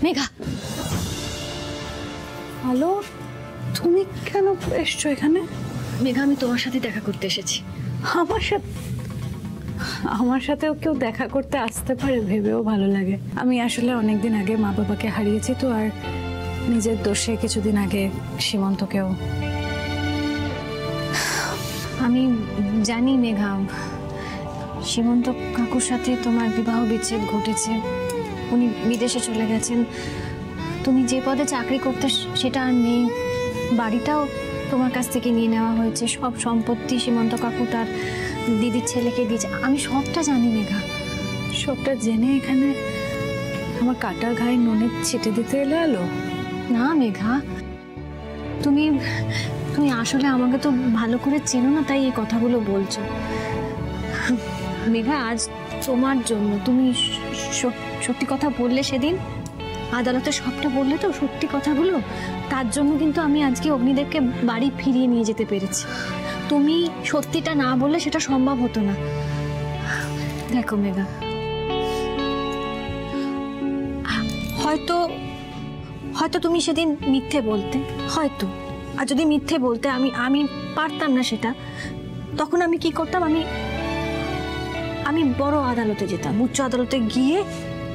Megha. Hello, তুমি কেন এসছো এখানে? মেঘা, আমি তোমার সাথে দেখা করতে এসেছি। আমার সাথেও কেউ দেখা করতে আসতে পারে ভেবেও ভালো লাগে। আমি আসলে অনেকদিন আগে মা বাবাকে হারিয়েছি তো, আর নিজের দোষে কিছুদিন আগে সীমন্তকেও। আমি জানি মেঘা, সীমন্ত কাকুর সাথে তোমার বিবাহ বিচ্ছেদ ঘটেছে, উনি বিদেশে চলে গেছেন। তুমি যে পদে চাকরি করতে সেটা আর নেই, বাড়িটাও তোমার কাছ থেকে নিয়ে নেওয়া হয়েছে, সব সম্পত্তি সীমন্ত কাকু তার দিদির ছেলেকে দিয়েছে। আমি সবটা জানি মেঘা। সবটা জেনে এখানে আমার কাটা গায়ে নুনের ছিটে দিতে এলো? না মেঘা, তুমি তুমি আসলে আমাকে তো ভালো করে চেনো না, তাই এই কথাগুলো বলছো। মেঘা, আজ তোমার জন্য, তুমি সত্যি কথা বললে সেদিন আদালতে, সবটা বললে তো সত্যি কথাগুলো, তার জন্য কিন্তু আমি আজকে অগ্নিদেবকে বাড়ি ফিরিয়ে নিয়ে যেতে পেরেছি। তুমি সত্যিটা না বললে সেটা সম্ভব হতো না। দেখো মেঘা, হয়তো হয়তো তুমি সেদিন মিথ্যে বলতে, হয়তো, আর যদি মিথ্যে বলতে আমি পারতাম না সেটা, তখন আমি কি করতাম, আমি বড় আদালতে যেতাম, উচ্চ আদালতে গিয়ে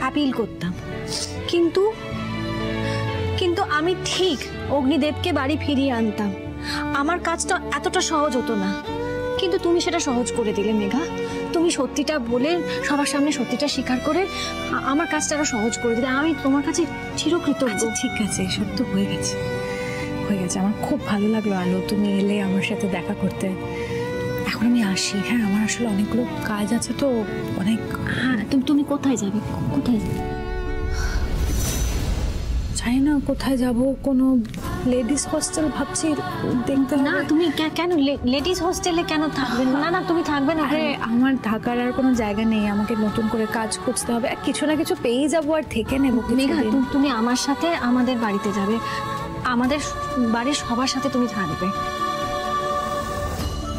অ্যাপিল করতাম। কিন্তু আমি ঠিক অগ্নিদেবকে বাড়ি ফিরিয়ে আনতাম। আমার কাজটা এতটা সহজ হতো না, কিন্তু তুমি সেটা সহজ করে দিলে মেঘা। তুমি সত্যিটা বলে, সবার সামনে সত্যিটা স্বীকার করে আমার কাজটা আরো সহজ করে দিলে। আমি তোমার কাছে চিরকৃতজ্ঞ। ঠিক আছে, এসব তো হয়ে গেছে। আমার খুব ভালো লাগলো আলো, তুমি এলে আমার সাথে দেখা করতে। এখন আমি আসি। হ্যাঁ, আমার আসলে অনেকগুলো কাজ আছে তো, অনেক। হ্যাঁ, তুমি কোথায় যাবে? কোথায় জানি না কোথায় যাব, কোনো লেডিস হোস্টেল ভাবছি দেখতে হবে। না, তুমি কেন লেডিস হোস্টেলে কেন থাকবে? না, তুমি থাকবে না। আরে আমার থাকার আর কোনো জায়গা নেই, আমাকে নতুন করে কাজ খুঁজতে হবে। আর কিছু না কিছু পেয়ে যাবো আর থেকে নেবো। মেঘা, তুমি আমার সাথে আমাদের বাড়িতে যাবে, আমাদের বাড়ির সবার সাথে তুমি থাকবে।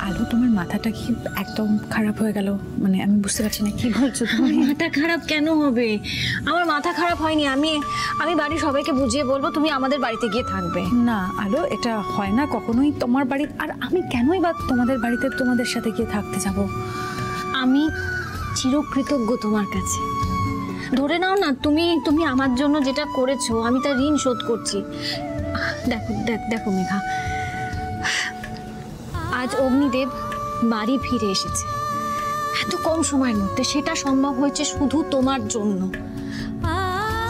আলো, তোমার মাথাটা কি একদম খারাপ হয়ে গেল? মানে আমি বুঝতে পারছি না কি বলছো তুমি। মাথা খারাপ কেন হবে? আমার মাথা খারাপ হয়নি। আমি বাড়ির সবাইকে বুঝিয়ে বলবো তুমি আমাদের বাড়িতে গিয়ে থাকবে। না আলো, এটা হয় না কখনোই। তোমার বাড়ি, আর আমি কেনই বা তোমাদের বাড়িতে তোমাদের সাথে গিয়ে থাকতে যাব? আমি চিরকৃতজ্ঞ তোমার কাছে। ধরে নাও না, তুমি আমার জন্য যেটা করেছো, আমি তার ঋণ শোধ করছি। দেখো মেঘা, আজ অগ্নিদেব বাড়ি ফিরে এসেছে এত কম সময়ের মধ্যে। সেটা সম্ভব হয়েছে শুধু তোমার জন্য।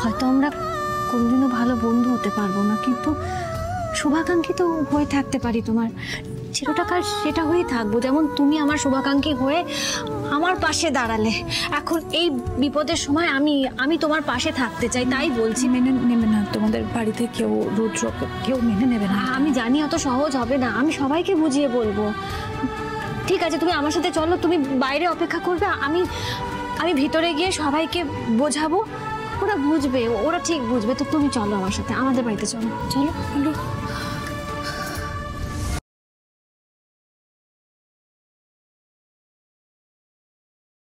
হয়তো আমরা কোনদিনও ভালো বন্ধু হতে পারবো না, কিন্তু শুভাকাঙ্ক্ষী তো হয়ে থাকতে পারি তোমার। চিরটাকাল সেটা হয়ে থাকবো, যেমন তুমি আমার শুভাকাঙ্ক্ষী হয়ে আমার পাশে দাঁড়ালে। এখন এই বিপদের সময় আমি তোমার পাশে থাকতে চাই, তাই বলছি। মেনে নেবে না তোমাদের বাড়িতে কেউ? রুদ্রকে কেউ মেনে নেবে না? আমি জানি অত সহজ হবে না, আমি সবাইকে বুঝিয়ে বলবো। ঠিক আছে, তুমি আমার সাথে চলো, তুমি বাইরে অপেক্ষা করবে, আমি ভিতরে গিয়ে সবাইকে বোঝাবো, ওরা বুঝবে, ওরা ঠিক বুঝবে। তো তুমি চলো আমার সাথে, আমাদের বাড়িতে চলো।